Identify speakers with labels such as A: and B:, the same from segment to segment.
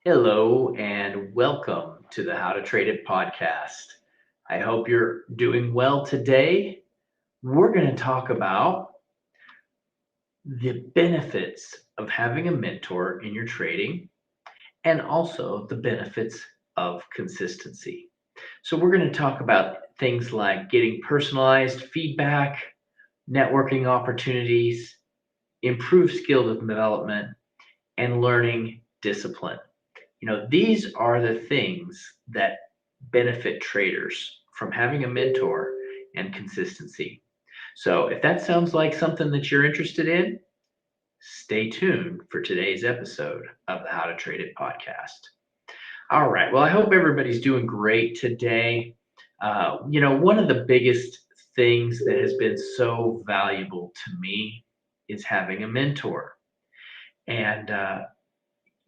A: Hello and welcome to the How to Trade It podcast. I hope you're doing well today. We're going to talk about the benefits of having a mentor in your trading and also the benefits of consistency. So, we're going to talk about things like getting personalized feedback, networking opportunities, improved skill development, and learning discipline. These are the things that benefit traders from having a mentor and consistency. So, if that sounds like something that you're interested in, stay tuned for today's episode of the How to Trade It podcast. All right. Well, I hope everybody's doing great today. One of the biggest things that has been so valuable to me is having a mentor. And,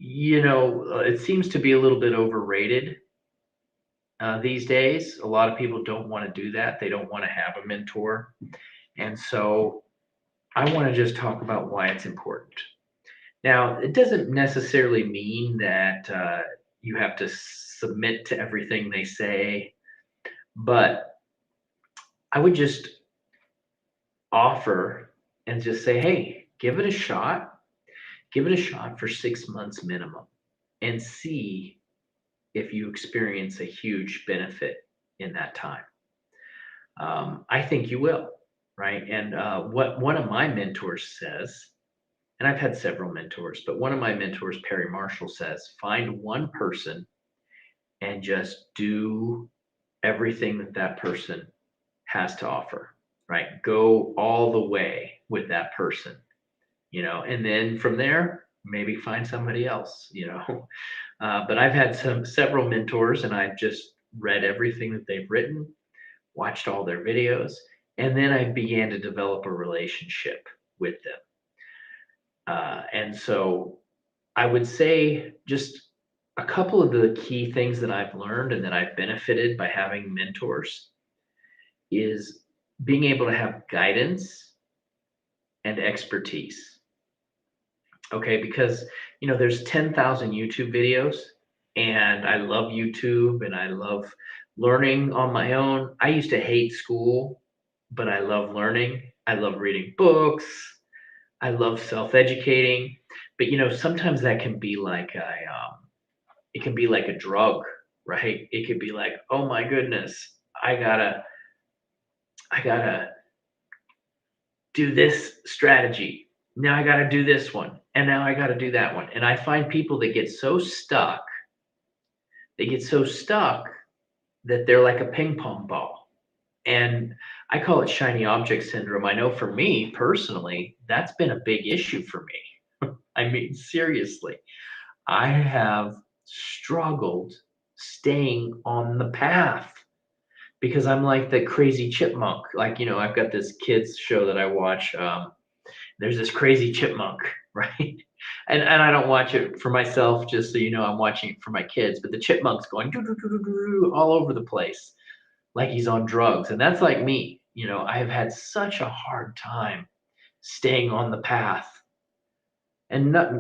A: it seems to be a little bit overrated these days. A lot of people don't want to do that. They don't want to have a mentor. And so I want to just talk about why it's important. Now, it doesn't necessarily mean that you have to submit to everything they say, but I would just offer and just say, hey, give it a shot. Give it a shot for 6 months minimum and see if you experience a huge benefit in that time. I think you will, right? And what one of my mentors says, and I've had several mentors, but one of my mentors, Perry Marshall, says, find one person and just do everything that that person has to offer, right? Go all the way with that person, and then from there, maybe find somebody else. But I've had several mentors, and I've just read everything that they've written, watched all their videos, and then I began to develop a relationship with them. And so I would say just a couple of the key things that I've learned and that I've benefited by having mentors is being able to have guidance and expertise. Okay, because there's 10,000 YouTube videos, and I love YouTube and I love learning on my own. I used to hate school, but I love learning. I love reading books. I love self-educating. But sometimes that can be like it can be like a drug, right? It could be like, oh my goodness, I gotta do this strategy. Now I gotta do this one, and now I gotta do that one. And I find people that get so stuck, they get so stuck that they're like a ping pong ball. And I call it shiny object syndrome. I know for me personally, that's been a big issue for me. I mean, seriously, I have struggled staying on the path because I'm like the crazy chipmunk. Like, I've got this kids show that I watch. There's this crazy chipmunk, right? And I don't watch it for myself, just so you know, I'm watching it for my kids. But the chipmunk's going doo, doo, doo, doo, doo, all over the place, like he's on drugs. And that's like me. I have had such a hard time staying on the path. And not,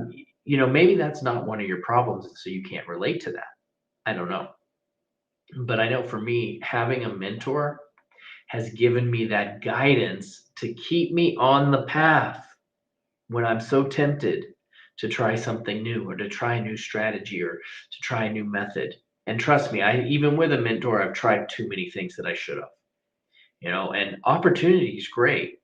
A: maybe that's not one of your problems, so you can't relate to that. I don't know. But I know for me, having a mentor has given me that guidance to keep me on the path when I'm so tempted to try something new or to try a new strategy or to try a new method. And trust me, I even with a mentor, I've tried too many things that I should have. And opportunity is great.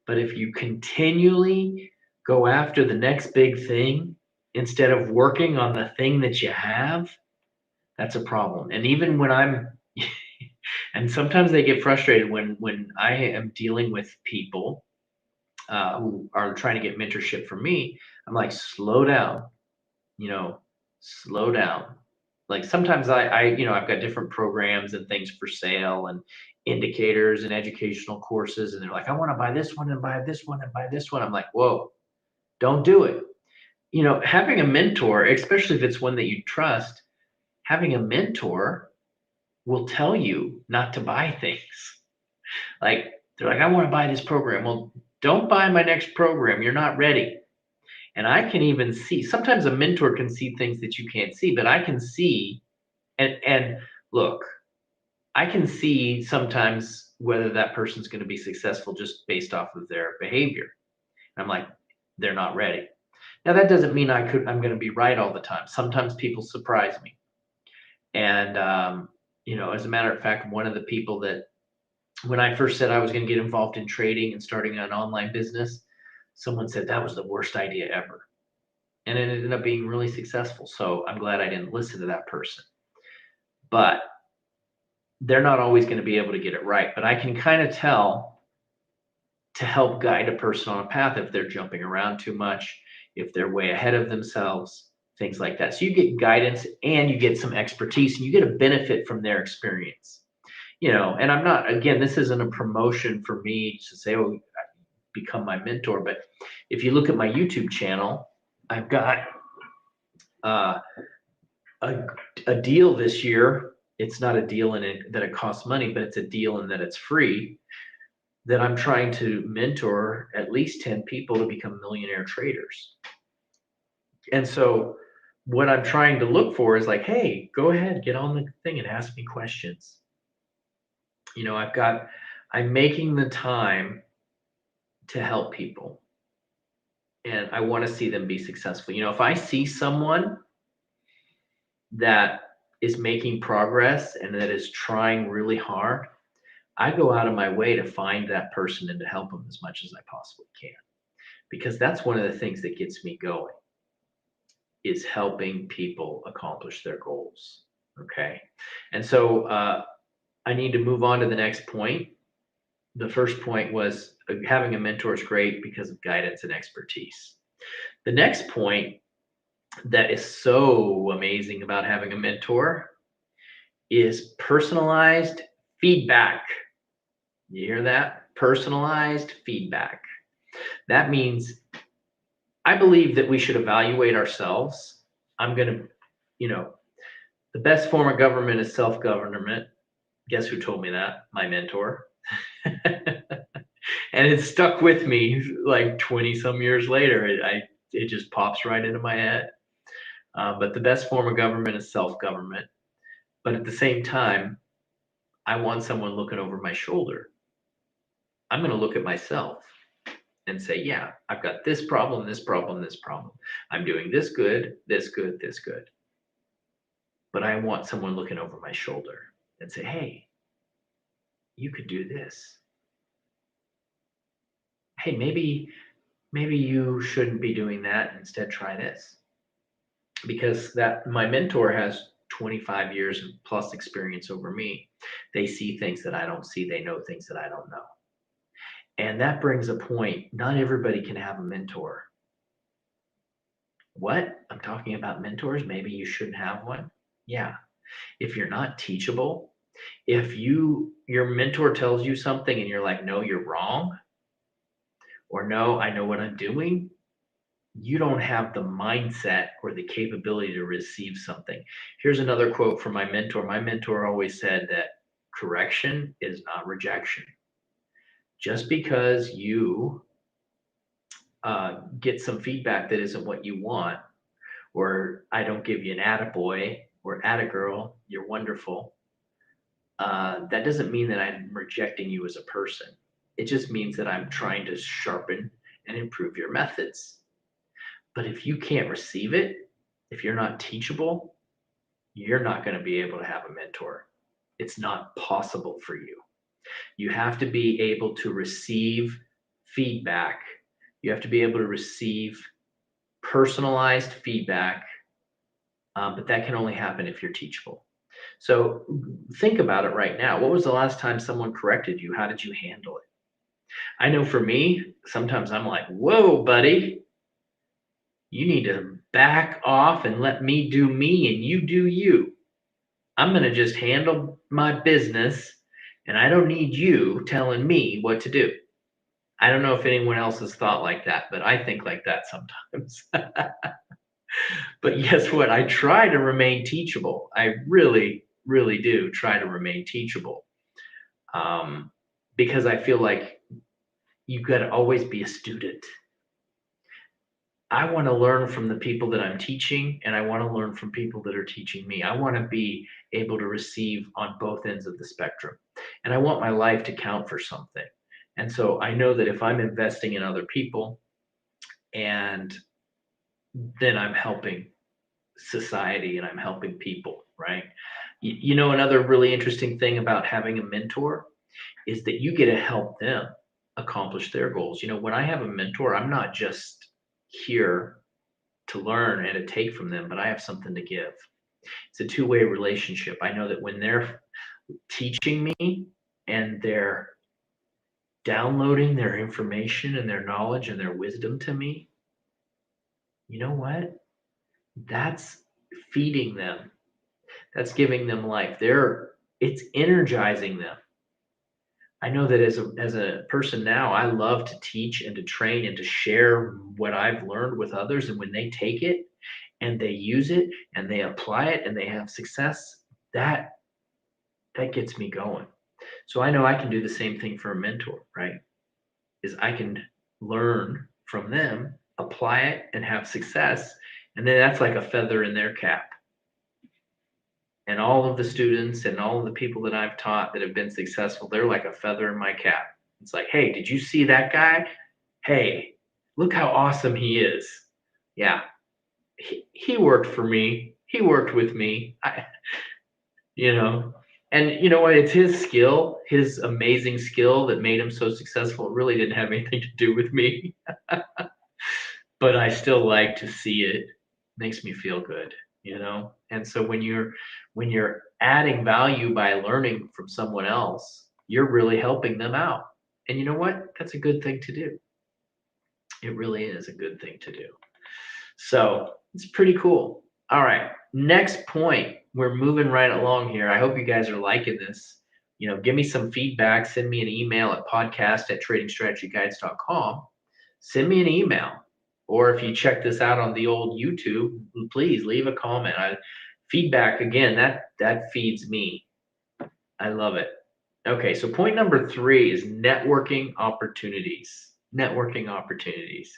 A: But if you continually go after the next big thing instead of working on the thing that you have, that's a problem. And even when I'm and sometimes they get frustrated when I am dealing with people who are trying to get mentorship from me. I'm like, slow down, you know, slow down. Like sometimes I've got different programs and things for sale and indicators and educational courses, and they're like, I want to buy this one and buy this one and buy this one. I'm like, whoa, don't do it. Having a mentor, especially if it's one that you trust, having a mentor will tell you not to buy things. Like they're like, I want to buy this program. Well, don't buy my next program. You're not ready. And I can even see, sometimes a mentor can see things that you can't see, but I can see, and look, I can see sometimes whether that person's going to be successful just based off of their behavior. I'm like, they're not ready. Now that doesn't mean I'm going to be right all the time. Sometimes people surprise me. And as a matter of fact, one of the people that, when I first said I was going to get involved in trading and starting an online business, someone said that was the worst idea ever. And it ended up being really successful. So I'm glad I didn't listen to that person. But they're not always going to be able to get it right. But I can kind of tell, to help guide a person on a path, if they're jumping around too much, if they're way ahead of themselves, things like that. So you get guidance and you get some expertise and you get a benefit from their experience. And I'm not, again, this isn't a promotion for me to say, oh, become my mentor. But if you look at my YouTube channel, I've got a deal this year. It's not a deal in it that it costs money, but it's a deal in that it's free, that I'm trying to mentor at least 10 people to become millionaire traders. And so what I'm trying to look for is like, hey, go ahead, get on the thing and ask me questions. I'm making the time to help people, and I want to see them be successful. If I see someone that is making progress and that is trying really hard, I go out of my way to find that person and to help them as much as I possibly can, because that's one of the things that gets me going, is helping people accomplish their goals. Okay. And so I need to move on to the next point. The first point was having a mentor is great because of guidance and expertise. The next point that is so amazing about having a mentor is personalized feedback. You hear that? Personalized feedback. That means I believe that we should evaluate ourselves. The best form of government is self-government. Guess who told me that? My mentor. And it stuck with me like 20 some years later. It just pops right into my head. But the best form of government is self-government. But at the same time, I want someone looking over my shoulder. I'm going to look at myself and say, yeah, I've got this problem, this problem, this problem. I'm doing this good, this good, this good. But I want someone looking over my shoulder and say, hey, you could do this. Hey, maybe you shouldn't be doing that. Instead, try this. Because my mentor has 25 years plus experience over me. They see things that I don't see. They know things that I don't know. And that brings a point. Not everybody can have a mentor. What? I'm talking about mentors. Maybe you shouldn't have one. Yeah. If you're not teachable, if your mentor tells you something and you're like, no, you're wrong, or no, I know what I'm doing, you don't have the mindset or the capability to receive something. Here's another quote from my mentor. My mentor always said that correction is not rejection. Just because you get some feedback that isn't what you want, or I don't give you an attaboy or attagirl, you're wonderful, that doesn't mean that I'm rejecting you as a person. It just means that I'm trying to sharpen and improve your methods. But if you can't receive it, if you're not teachable, you're not going to be able to have a mentor. It's not possible for you. You have to be able to receive feedback. You have to be able to receive personalized feedback, but that can only happen if you're teachable. So think about it right now. What was the last time someone corrected you? How did you handle it? I know for me, sometimes I'm like, whoa, buddy, you need to back off and let me do me and you do you. I'm going to just handle my business and I don't need you telling me what to do. I don't know if anyone else has thought like that, but I think like that sometimes. But guess what? I try to remain teachable. I really, really do try to remain teachable, because I feel like you've got to always be a student. I want to learn from the people that I'm teaching, and I want to learn from people that are teaching me. I want to be able to receive on both ends of the spectrum. And I want my life to count for something. And so I know that if I'm investing in other people, and then I'm helping society and I'm helping people, right? You know, another really interesting thing about having a mentor is that you get to help them accomplish their goals. You know, when I have a mentor, I'm not just here to learn and to take from them, but I have something to give. It's a two-way relationship. I know that when they're teaching me and they're downloading their information and their knowledge and their wisdom to me, you know what? That's feeding them. That's giving them life. It's energizing them. I know that as a person now, I love to teach and to train and to share what I've learned with others. And when they take it and they use it and they apply it and they have success, that that gets me going. So I know I can do the same thing for a mentor, right? Is I can learn from them, apply it, and have success, and then that's like a feather in their cap. And all of the students and all of the people that I've taught that have been successful, they're like a feather in my cap. It's like, hey, did you see that guy? Hey, look how awesome he is. Yeah, he worked for me. He worked with me. You know, and you know what? It's his skill, his amazing skill that made him so successful. It really didn't have anything to do with me, but I still like to see it. Makes me feel good, you know? And so when you're adding value by learning from someone else, you're really helping them out. And you know what? That's a good thing to do. It really is a good thing to do. So it's pretty cool. All right. Next point. We're moving right along here. I hope you guys are liking this. You know, give me some feedback. Send me an email at podcast@tradingstrategyguides.com. Send me an email. Or if you check this out on the old YouTube, please leave a comment. Feedback, again, that feeds me. I love it. Okay, so point number 3 is networking opportunities. Networking opportunities.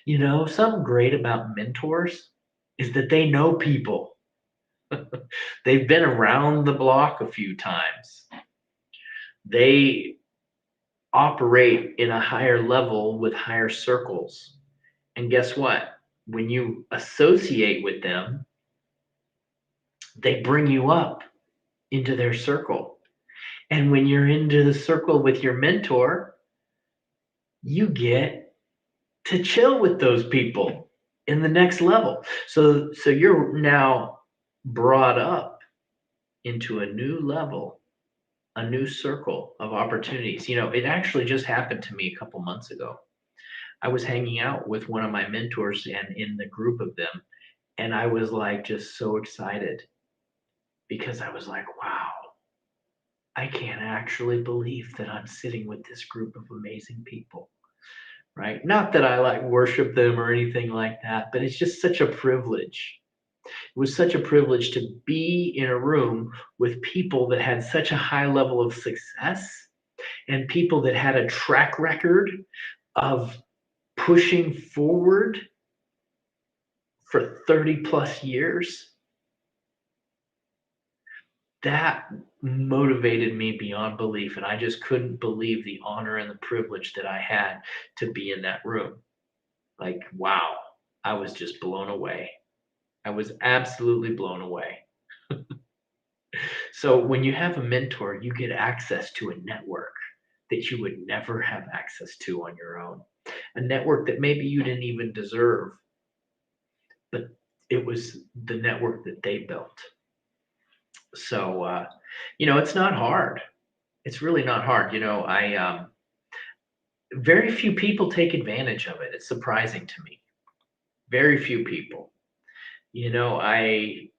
A: You know, something great about mentors is that they know people. They've been around the block a few times. They operate in a higher level with higher circles. And guess what? When you associate with them, they bring you up into their circle. And when you're into the circle with your mentor, you get to chill with those people in the next level. So you're now brought up into a new level, a new circle of opportunities. You know, it actually just happened to me a couple months ago. I was hanging out with one of my mentors and in the group of them, and I was like just so excited because I was like, wow, I can't actually believe that I'm sitting with this group of amazing people. Right? Not that I like worship them or anything like that, but it's just such a privilege. It was such a privilege to be in a room with people that had such a high level of success and people that had a track record of pushing forward for 30 plus years. That motivated me beyond belief. And I just couldn't believe the honor and the privilege that I had to be in that room. Like, wow, I was just blown away. I was absolutely blown away. So when you have a mentor, you get access to a network that you would never have access to on your own. A network that maybe you didn't even deserve, but it was the network that they built. So, you know, it's not hard. It's really not hard. You know, very few people take advantage of it. It's surprising to me. Very few people. You know, I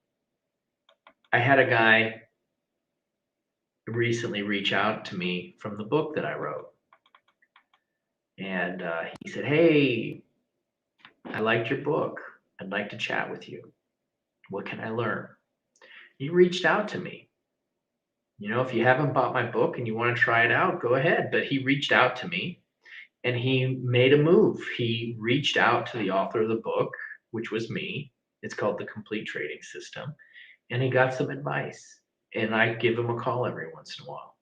A: had a guy recently reach out to me from the book that I wrote. And he said, hey, I liked your book. I'd like to chat with you. What can I learn? He reached out to me. You know, if you haven't bought my book and you want to try it out, go ahead. But he reached out to me and he made a move. He reached out to the author of the book, which was me. It's called The Complete Trading System. And he got some advice. And I give him a call every once in a while.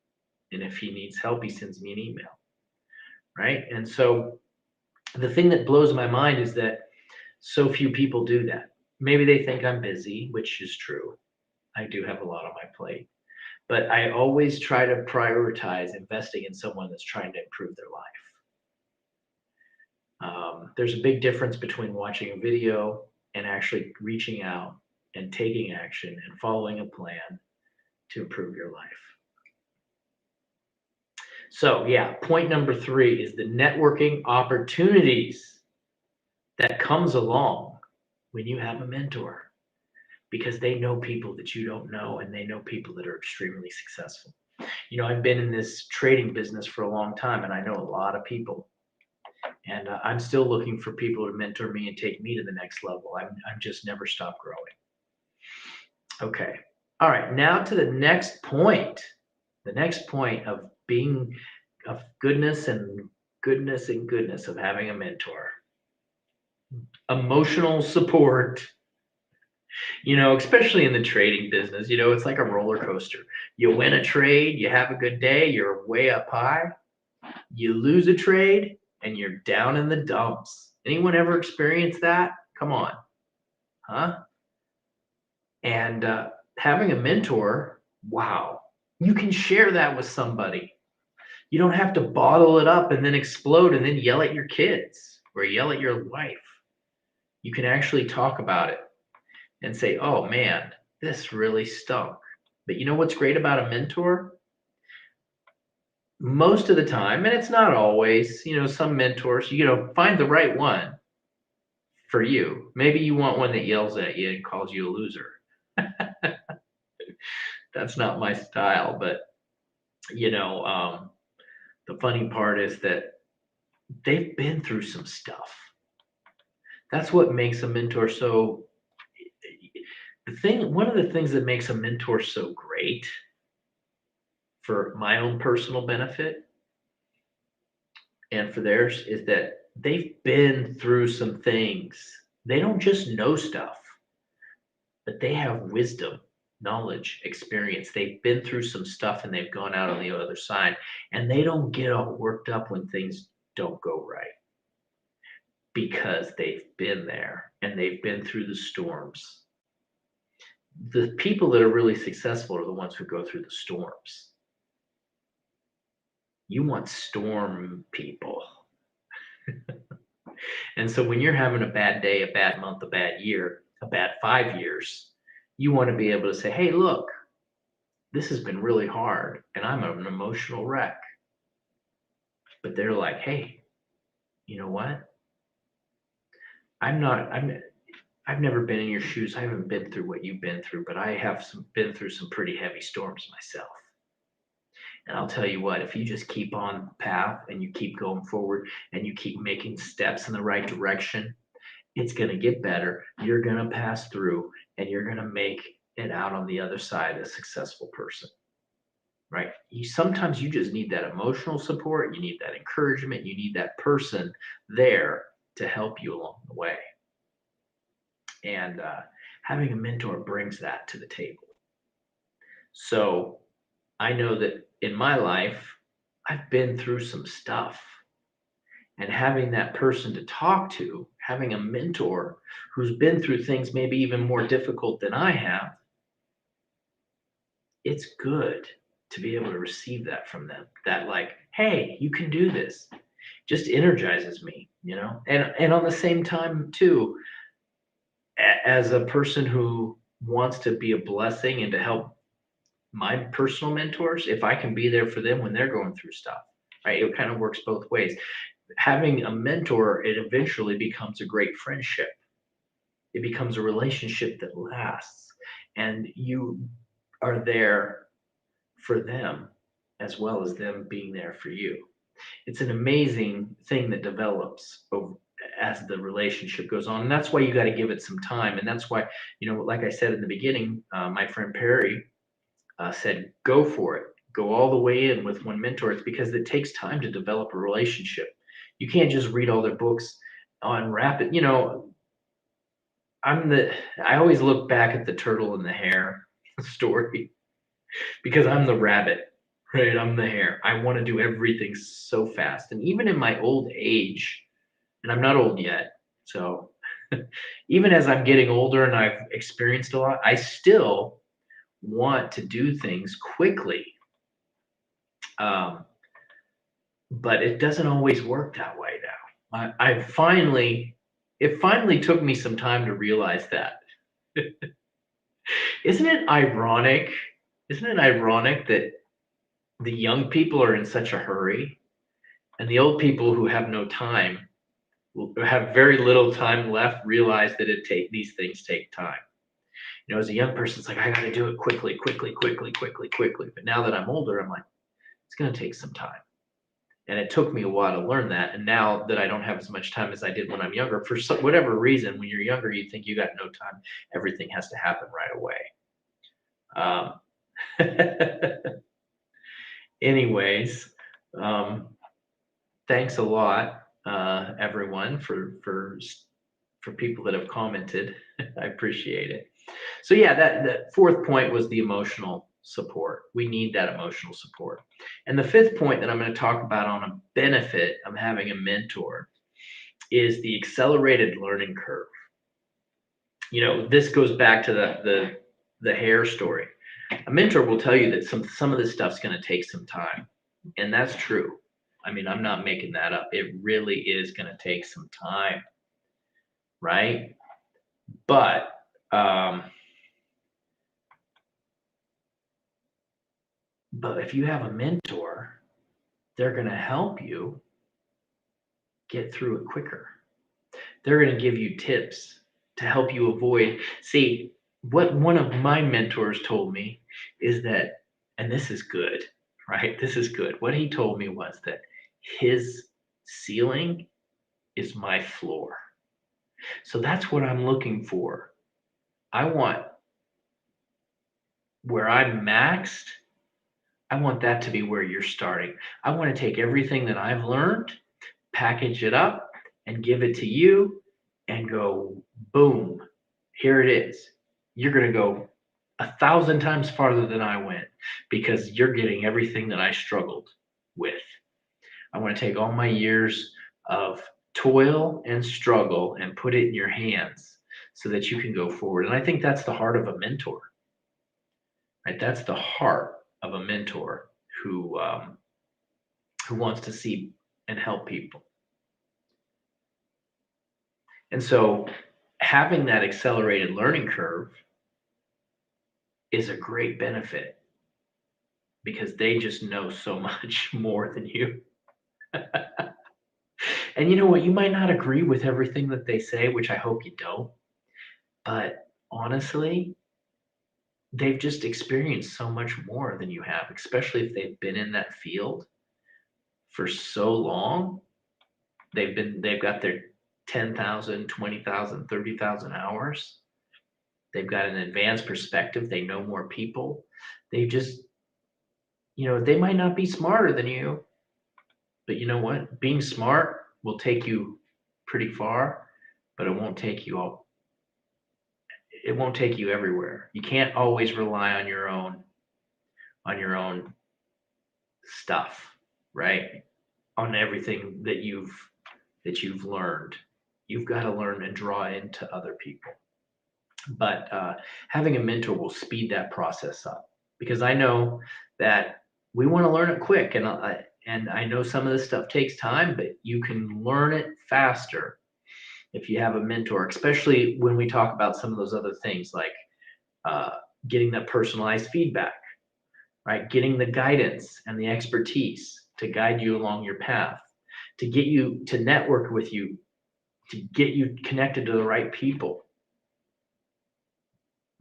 A: And if he needs help, he sends me an email. Right. And so the thing that blows my mind is that so few people do that. Maybe they think I'm busy, which is true. I do have a lot on my plate. But I always try to prioritize investing in someone that's trying to improve their life. There's a big difference between watching a video and actually reaching out and taking action and following a plan to improve your life. So yeah, point number 3 is the networking opportunities that comes along when you have a mentor, because they know people that you don't know, and they know people that are extremely successful. I've been in this trading business for a long time, and I know a lot of people. And I'm still looking for people to mentor me and take me to the next level. I'm just never stopped growing. Okay. All right. Now to the next point. The next point of being of goodness of having a mentor. Emotional support. Especially in the trading business, it's like a roller coaster. You win a trade, you have a good day, you're way up high. You lose a trade and you're down in the dumps. Anyone ever experienced that? Come on. Huh? And having a mentor, wow, you can share that with somebody. You don't have to bottle it up and then explode and then yell at your kids or yell at your wife. You can actually talk about it and say, oh man, this really stunk. But you know what's great about a mentor? Most of the time, and it's not always, some mentors, find the right one for you. Maybe you want one that yells at you and calls you a loser. That's not my style, but the funny part is that they've been through some stuff. That's what makes a mentor so. One of the things that makes a mentor so great, for my own personal benefit and for theirs, is that they've been through some things. They don't just know stuff, but they have wisdom, knowledge, experience. They've been through some stuff and they've gone out on the other side, and they don't get all worked up when things don't go right, because they've been there and they've been through the storms. The people that are really successful are the ones who go through the storms. You want storm people. And so when you're having a bad day, a bad month, a bad year, a bad 5 years, you want to be able to say, hey, look, this has been really hard and I'm an emotional wreck. But they're like, hey, you know what? I've never been in your shoes. I haven't been through what you've been through, but I have been through some pretty heavy storms myself. And I'll tell you what, if you just keep on the path and you keep going forward and you keep making steps in the right direction, it's going to get better. You're going to pass through and you're going to make it out on the other side a successful person. Right? Sometimes you just need that emotional support. You need that encouragement. You need that person there to help you along the way. And having a mentor brings that to the table. So I know that in my life, I've been through some stuff. And having that person to talk to, having a mentor who's been through things maybe even more difficult than I have, it's good to be able to receive that from them. That like, hey, you can do this. Just energizes me, And on the same time, too, as a person who wants to be a blessing and to help my personal mentors, if I can be there for them when they're going through stuff, right? It kind of works both ways. Having a mentor, it eventually becomes a great friendship. It becomes a relationship that lasts, and you are there for them as well as them being there for you. It's an amazing thing that develops as the relationship goes on. And that's why you got to give it some time. And that's why, like I said in the beginning, my friend Perry said, go for it. Go all the way in with one mentor. It's because it takes time to develop a relationship. You can't just read all their books on rapid, you know, I always look back at the turtle and the hare story because I'm the rabbit, right? I'm the hare. I want to do everything so fast. And even in my old age, and I'm not old yet, so even as I'm getting older and I've experienced a lot, I still want to do things quickly. Um, but it doesn't always work that way now. It finally took me some time to realize that. Isn't it ironic? Isn't it ironic that the young people are in such a hurry and the old people who have no time, will have very little time left, realize that these things take time. You know, as a young person, it's like, I got to do it quickly, quickly, quickly, quickly, quickly. But now that I'm older, I'm like, it's going to take some time. And it took me a while to learn that. And now that I don't have as much time as I did when I'm younger, for whatever reason, when you're younger, you think you got no time. Everything has to happen right away. Anyways, um, thanks a lot, everyone, for people that have commented. I appreciate it. So yeah, that fourth point was the emotional support. We need that emotional support. And the fifth point that I'm going to talk about on a benefit of having a mentor is the accelerated learning curve. You know, this goes back to the hair story. A mentor will tell you that some of this stuff's going to take some time, and that's true. I mean, I'm not making that up. It really is going to take some time, right? But if you have a mentor, they're going to help you get through it quicker. They're going to give you tips to help you avoid. See, what one of my mentors told me is that, and this is good, right? This is good. What he told me was that his ceiling is my floor. So that's what I'm looking for. I want where I'm maxed, I want that to be where you're starting. I want to take everything that I've learned, package it up, and give it to you and go, boom, here it is. You're going to go 1,000 times farther than I went because you're getting everything that I struggled with. I want to take all my years of toil and struggle and put it in your hands so that you can go forward. And I think that's the heart of a mentor, right? That's the heart of a mentor who wants to see and help people. And so having that accelerated learning curve is a great benefit because they just know so much more than you. And you know what? You might not agree with everything that they say, which I hope you don't. But honestly, they've just experienced so much more than you have, especially if they've been in that field for so long. They've got their 10,000, 20,000, 30,000 hours. They've got an advanced perspective. They know more people. They just, you know, they might not be smarter than you, but you know what? Being smart will take you pretty far, but it won't take you everywhere. You can't always rely on your own stuff, right? On everything that you've learned. You've got to learn and draw into other people. But having a mentor will speed that process up because I know that we want to learn it quick, and I know some of this stuff takes time, but you can learn it faster if you have a mentor, especially when we talk about some of those other things like getting that personalized feedback, right? Getting the guidance and the expertise to guide you along your path, to get you to network with you, to get you connected to the right people,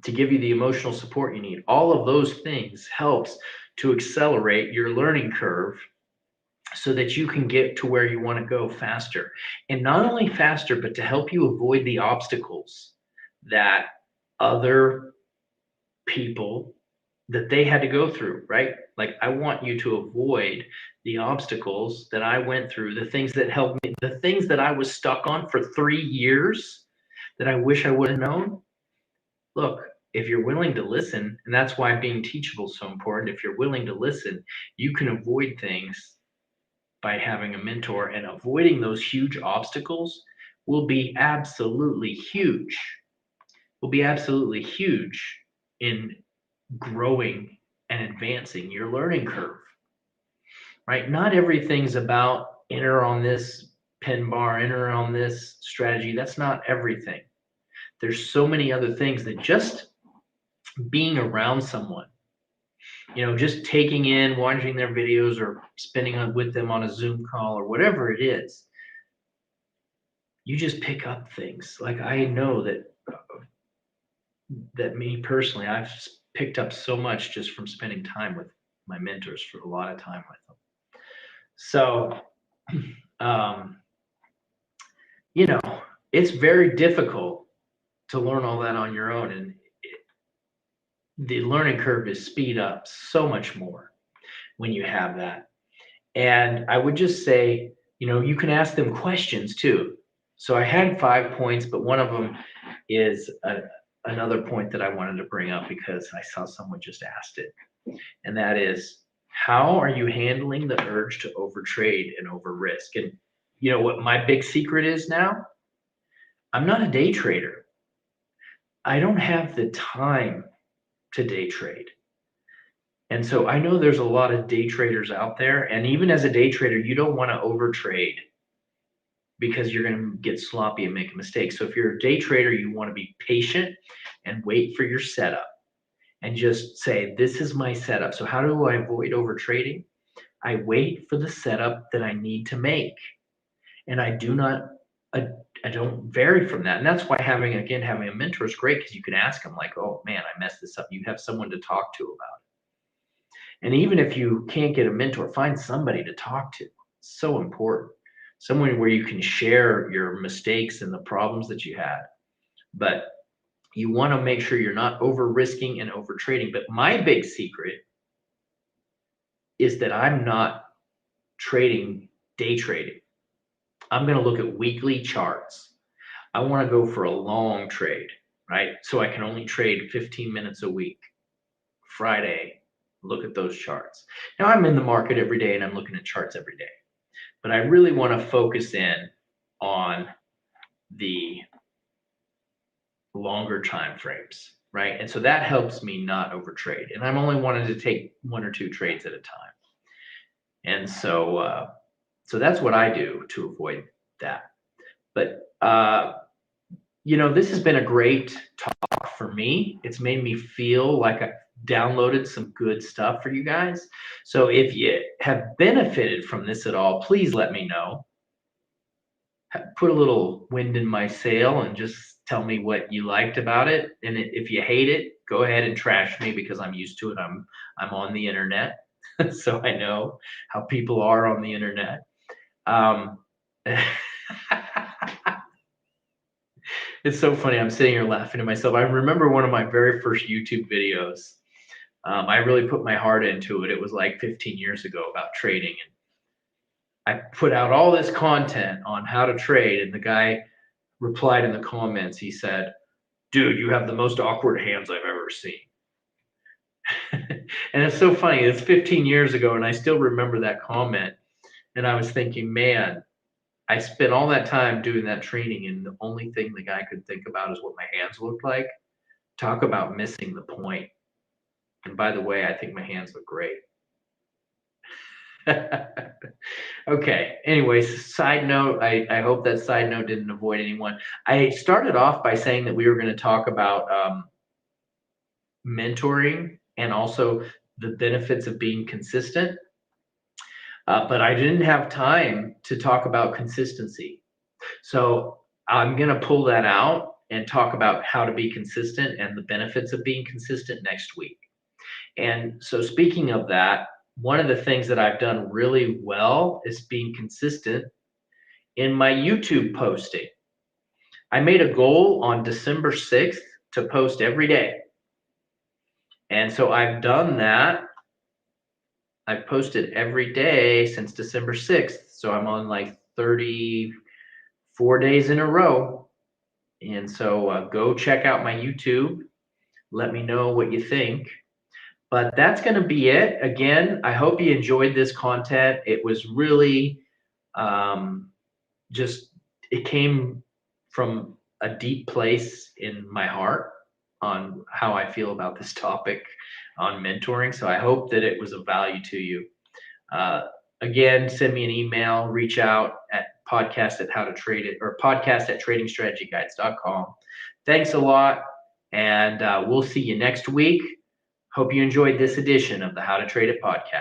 A: to give you the emotional support you need. All of those things helps to accelerate your learning curve so that you can get to where you want to go faster. And not only faster, but to help you avoid the obstacles that other people that they had to go through, right? Like, I want you to avoid the obstacles that I went through, the things that helped me, the things that I was stuck on for 3 years that I wish I would have known. Look, if you're willing to listen, and that's why being teachable is so important, if you're willing to listen, you can avoid things by having a mentor, and avoiding those huge obstacles will be absolutely huge. Will be absolutely huge in growing and advancing your learning curve, right? Not everything's about enter on this pen bar, enter on this strategy. That's not everything. There's so many other things that just being around someone, just taking in, watching their videos or spending with them on a Zoom call or whatever it is, you just pick up things. Like, I know that me personally, I've picked up so much just from spending time with my mentors, for a lot of time with them. So, um, it's very difficult to learn all that on your own, and the learning curve is speed up so much more when you have that. And I would just say, you can ask them questions too. So I had 5 points, but one of them is another point that I wanted to bring up because I saw someone just asked it. And that is, how are you handling the urge to overtrade and over risk? And you know what my big secret is now? I'm not a day trader. I don't have the time to day trade. And so I know there's a lot of day traders out there. And even as a day trader, you don't want to overtrade because you're going to get sloppy and make a mistake. So if you're a day trader, you want to be patient and wait for your setup and just say, this is my setup. So how do I avoid overtrading? I wait for the setup that I need to make. And I don't vary from that. And that's why having a mentor is great, because you can ask them like, oh man, I messed this up. You have someone to talk to about it. And even if you can't get a mentor, find somebody to talk to. It's so important. Someone where you can share your mistakes and the problems that you had. But you want to make sure you're not over risking and over trading. But my big secret is that I'm not day trading. I'm going to look at weekly charts. I want to go for a long trade, right? So I can only trade 15 minutes a week. Friday, look at those charts. Now I'm in the market every day and I'm looking at charts every day. But I really want to focus in on the longer time frames, right? And so that helps me not overtrade. And I'm only wanting to take 1 or 2 trades at a time. And so that's what I do to avoid that. But this has been a great talk for me. It's made me feel like I downloaded some good stuff for you guys. So if you have benefited from this at all, please let me know. Put a little wind in my sail and just tell me what you liked about it. And if you hate it, go ahead and trash me, because I'm used to it. I'm on the internet, so I know how people are on the internet. It's so funny. I'm sitting here laughing to myself. I remember one of my very first YouTube videos. I really put my heart into it. It was like 15 years ago, about trading. And I put out all this content on how to trade. And the guy replied in the comments. He said, dude, you have the most awkward hands I've ever seen. And it's so funny. It's 15 years ago, and I still remember that comment. And I was thinking, man, I spent all that time doing that training, and the only thing the guy could think about is what my hands looked like. Talk about missing the point. And by the way, I think my hands look great. Okay. Anyways, side note, I hope that side note didn't avoid anyone. I started off by saying that we were going to talk about mentoring and also the benefits of being consistent. But I didn't have time to talk about consistency. So I'm going to pull that out and talk about how to be consistent and the benefits of being consistent next week. And so speaking of that, one of the things that I've done really well is being consistent in my YouTube posting. I made a goal on December 6th to post every day. And so I've done that. I've posted every day since December 6th. So I'm on like 34 days in a row. And so go check out my YouTube. Let me know what you think. But that's going to be it. Again, I hope you enjoyed this content. It was really just, it came from a deep place in my heart on how I feel about this topic on mentoring. So I hope that it was of value to you. Uh, Again, send me an email, reach out at podcast at how to trade it or podcast at tradingstrategyguides.com. Thanks a lot. And we'll see you next week. Hope you enjoyed this edition of the How to Trade It podcast.